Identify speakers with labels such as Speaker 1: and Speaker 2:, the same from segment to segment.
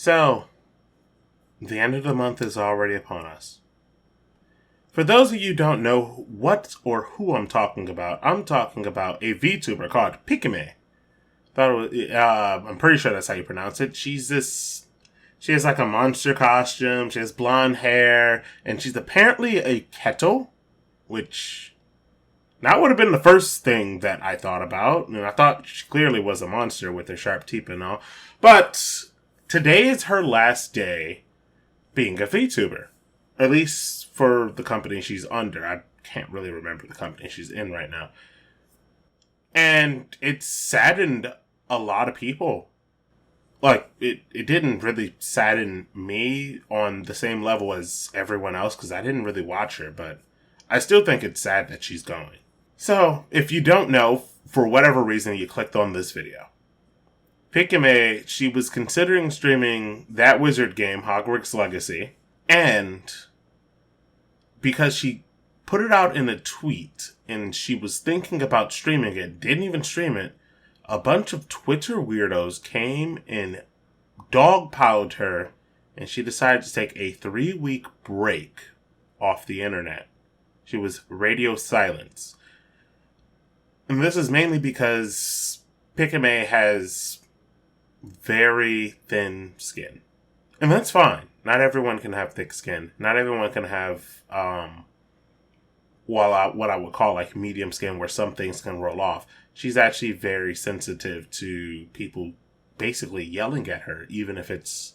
Speaker 1: So, the end of the month is already upon us. For those of you who don't know what or who I'm talking about a VTuber called Pikamee. I'm pretty sure that's how you pronounce it. She has like a monster costume, she has blonde hair, and she's apparently a kettle, which that would have been the first thing that I thought about. And I thought she clearly was a monster with her sharp teeth and all. But today is her last day being a VTuber. At least for the company she's under. I can't really remember the company she's in right now. And it saddened a lot of people. Like, it didn't really sadden me on the same level as everyone else, because I didn't really watch her, but I still think it's sad that she's going. So, if you don't know, for whatever reason you clicked on this video, Pikamee, she was considering streaming that wizard game, Hogwarts Legacy, and because she put it out in a tweet, and she was thinking about streaming it, didn't even stream it, a bunch of Twitter weirdos came and dogpiled her, and she decided to take a 3-week break off the internet. She was radio silence. And this is mainly because Pikamee has very thin skin. And that's fine. Not everyone can have thick skin. Not everyone can have what I would call like medium skin, where some things can roll off. She's actually very sensitive to people basically yelling at her, even if it's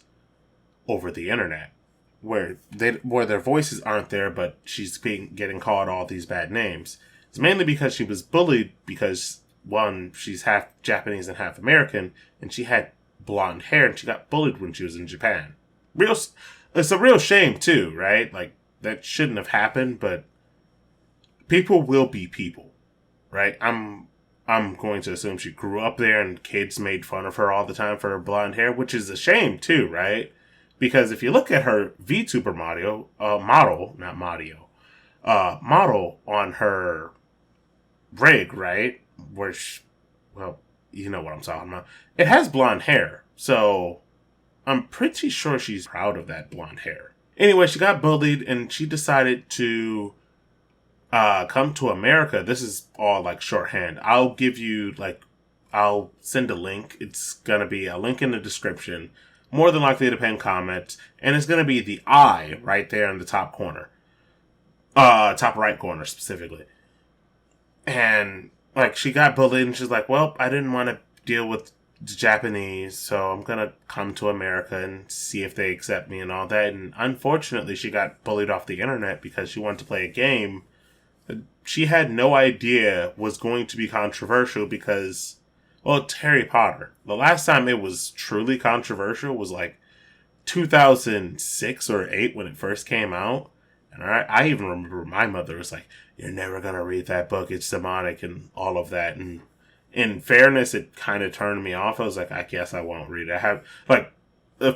Speaker 1: over the internet, where their voices aren't there, but she's getting called all these bad names. It's mainly because she was bullied because, one, she's half Japanese and half American, and she had blonde hair, and she got bullied when she was in Japan. It's a real shame too, right? Like, that shouldn't have happened, but people will be people, right? I'm going to assume she grew up there and kids made fun of her all the time for her blonde hair, which is a shame too, right? Because if you look at her VTuber model on her rig, right? Well, you know what I'm talking about. It has blonde hair, so I'm pretty sure she's proud of that blonde hair. Anyway, she got bullied and she decided to come to America. This is all like shorthand. I'll send a link. It's going to be a link in the description, more than likely to pin comments, and it's going to be the eye right there in the top corner. Top right corner specifically. And like, she got bullied and she's like, well, I didn't want to deal with the Japanese, so I'm going to come to America and see if they accept me and all that. And unfortunately, she got bullied off the internet because she wanted to play a game she had no idea was going to be controversial because, well, it's Harry Potter. The last time it was truly controversial was like 2006 or 8 when it first came out. And I even remember my mother was like, you're never going to read that book. It's demonic and all of that. And in fairness, it kind of turned me off. I was like, I guess I won't read it. I have, like,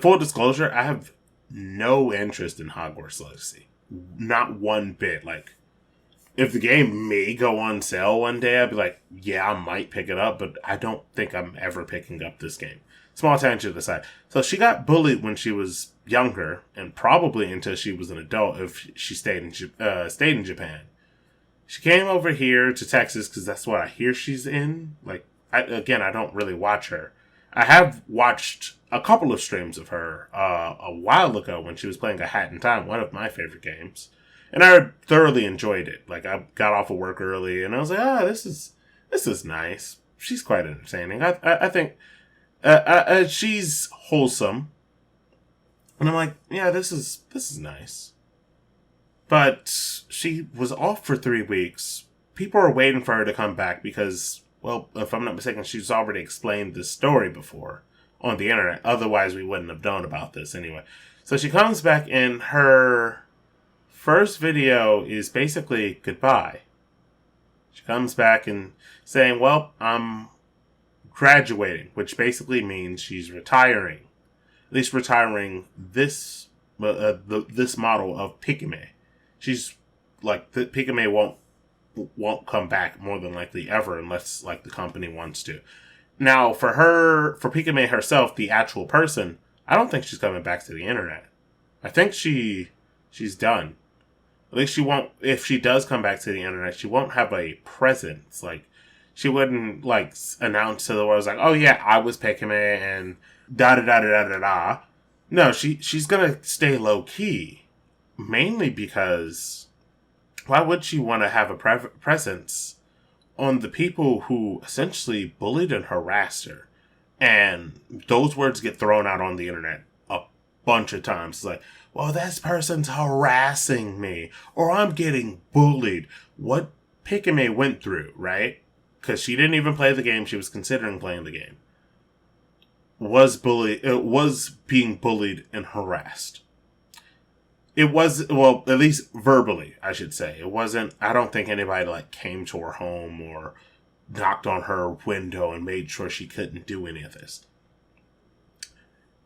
Speaker 1: full disclosure, I have no interest in Hogwarts Legacy. Not one bit. Like, if the game may go on sale one day, I'd be like, yeah, I might pick it up, but I don't think I'm ever picking up this game. Small tangent aside. So she got bullied when she was younger, and probably until she was an adult if she stayed in Japan. She came over here to Texas because that's what I hear she's in. Like, I don't really watch her. I have watched a couple of streams of her a while ago when she was playing A Hat in Time, one of my favorite games. And I thoroughly enjoyed it. Like, I got off of work early, and I was like, this is nice. She's quite entertaining. I think she's wholesome. And I'm like, yeah, this is nice. But she was off for 3 weeks. People are waiting for her to come back because, well, if I'm not mistaken, she's already explained this story before on the internet. Otherwise, we wouldn't have known about this anyway. So she comes back, and her first video is basically goodbye. She comes back and saying, well, I'm graduating, which basically means she's retiring. At least retiring this model of Pikamee. She's like, the Pikamee won't come back more than likely ever unless like the company wants to. Now for Pikamee herself, the actual person, I don't think she's coming back to the internet. I think she's done. At least she won't. If she does come back to the internet, she won't have a presence. Like, she wouldn't like announce to the world like, "Oh yeah, I was Pikamee and da da da da da da." No, she's gonna stay low key, mainly because why would she want to have a presence on the people who essentially bullied and harassed her? And those words get thrown out on the internet a bunch of times. It's like, well, this person's harassing me, or I'm getting bullied. What Pikamee went through, right? Because she didn't even play the game. She was considering playing the game. Was being bullied and harassed. It was, well, at least verbally, I should say. It wasn't, I don't think anybody like came to her home or knocked on her window and made sure she couldn't do any of this.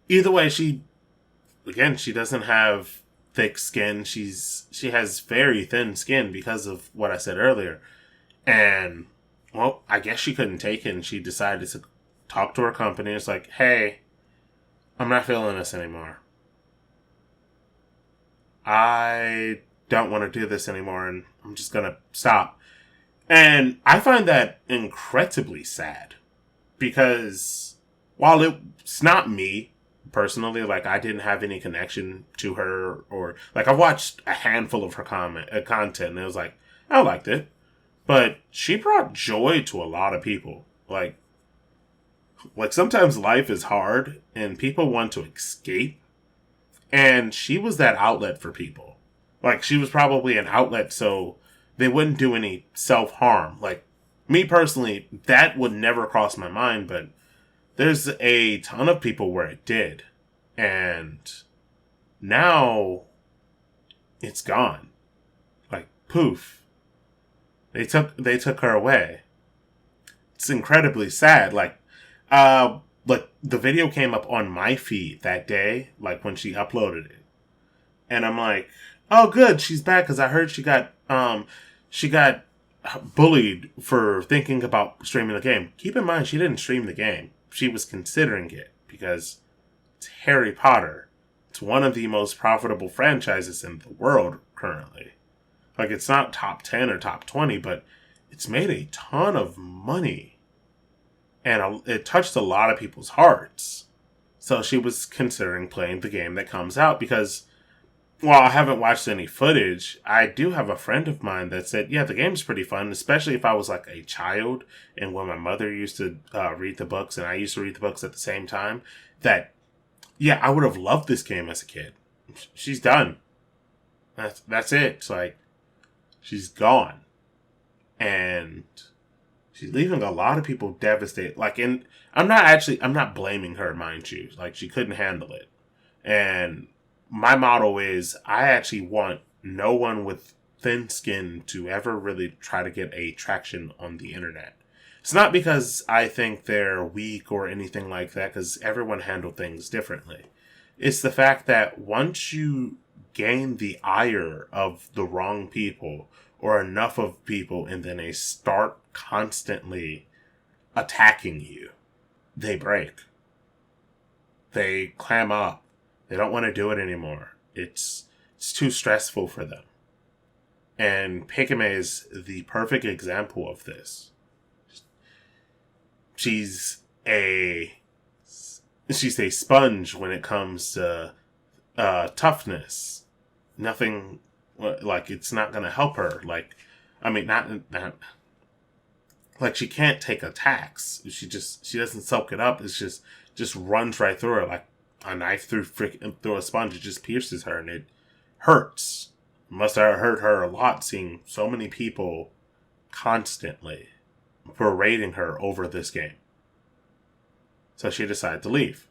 Speaker 1: Either way, she doesn't have thick skin. She has very thin skin because of what I said earlier. And, well, I guess she couldn't take it, and she decided to talk to her company. It's like, hey, I'm not feeling this anymore. I don't want to do this anymore, and I'm just going to stop. And I find that incredibly sad, because while it's not me personally, like, I didn't have any connection to her, or like, I watched a handful of her content, and it was like, I liked it, but she brought joy to a lot of people. Like sometimes life is hard and people want to escape, and she was that outlet for people. Like, she was probably an outlet so they wouldn't do any self-harm. Like, me personally, that would never cross my mind, but there's a ton of people where it did. And now it's gone. Like, poof. They took her away. It's incredibly sad. Like, the video came up on my feed that day, like when she uploaded it. And I'm like, oh good, she's back, because I heard she got bullied for thinking about streaming the game. Keep in mind, she didn't stream the game. She was considering it, because it's Harry Potter. It's one of the most profitable franchises in the world currently. Like, it's not top 10 or top 20, but it's made a ton of money. And it touched a lot of people's hearts. So she was considering playing the game that comes out, because while I haven't watched any footage, I do have a friend of mine that said, yeah, the game's pretty fun, especially if I was like a child and when my mother used to read the books and I used to read the books at the same time, that, yeah, I would have loved this game as a kid. She's done. That's it. It's like, she's gone. And she's leaving a lot of people devastated. Like, and I'm not blaming her, mind you. Like, she couldn't handle it. And my motto is, I actually want no one with thin skin to ever really try to get a traction on the internet. It's not because I think they're weak or anything like that, because everyone handles things differently. It's the fact that once you gain the ire of the wrong people, or enough of people, and then they start constantly attacking you, they break. They clam up. They don't want to do it anymore. It's too stressful for them. And Pikamee is the perfect example of this. She's a sponge when it comes to toughness. Nothing, like, it's not going to help her. Like, I mean, not like, she can't take attacks. She doesn't soak it up. It's just runs right through her like a knife through a sponge. It just pierces her, and it hurts. Must have hurt her a lot seeing so many people constantly berating her over this game. So she decided to leave.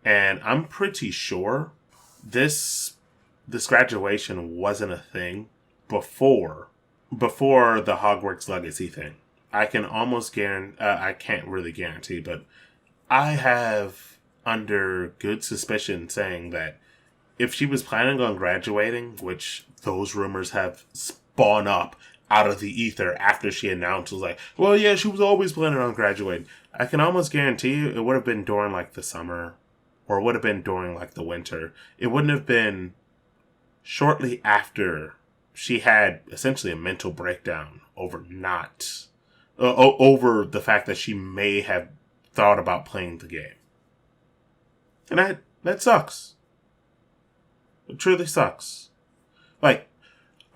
Speaker 1: And I'm pretty sure this graduation wasn't a thing before the Hogwarts Legacy thing. I can almost guarantee, I can't really guarantee, but I have under good suspicion saying that if she was planning on graduating, which those rumors have spawned up out of the ether after she announced, was like, well, yeah, she was always planning on graduating. I can almost guarantee you it would have been during like the summer, or it would have been during like the winter. It wouldn't have been shortly after she had essentially a mental breakdown over not over the fact that she may have thought about playing the game. And that sucks. It truly sucks. Like,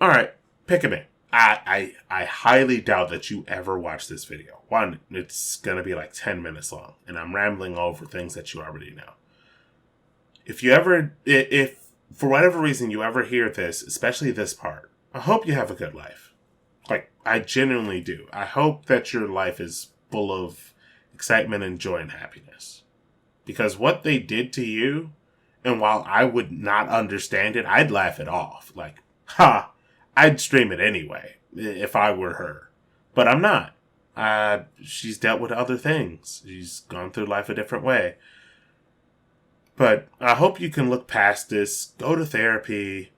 Speaker 1: all right, Pikamee. I highly doubt that you ever watch this video. One, it's gonna be like 10 minutes long, and I'm rambling over things that you already know. If for whatever reason you ever hear this, especially this part, I hope you have a good life. Like, I genuinely do. I hope that your life is full of excitement and joy and happiness. Because what they did to you, and while I would not understand it, I'd laugh it off. Like, ha, I'd stream it anyway, if I were her. But I'm not. She's dealt with other things. She's gone through life a different way. But I hope you can look past this, go to therapy,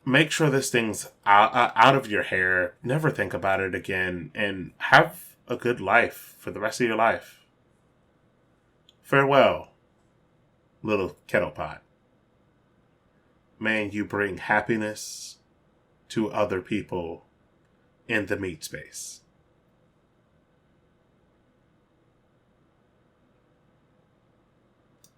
Speaker 1: make sure this thing's out of your hair, never think about it again, and have a good life for the rest of your life. Farewell, little kettle pot. May you bring happiness to other people in the meat space.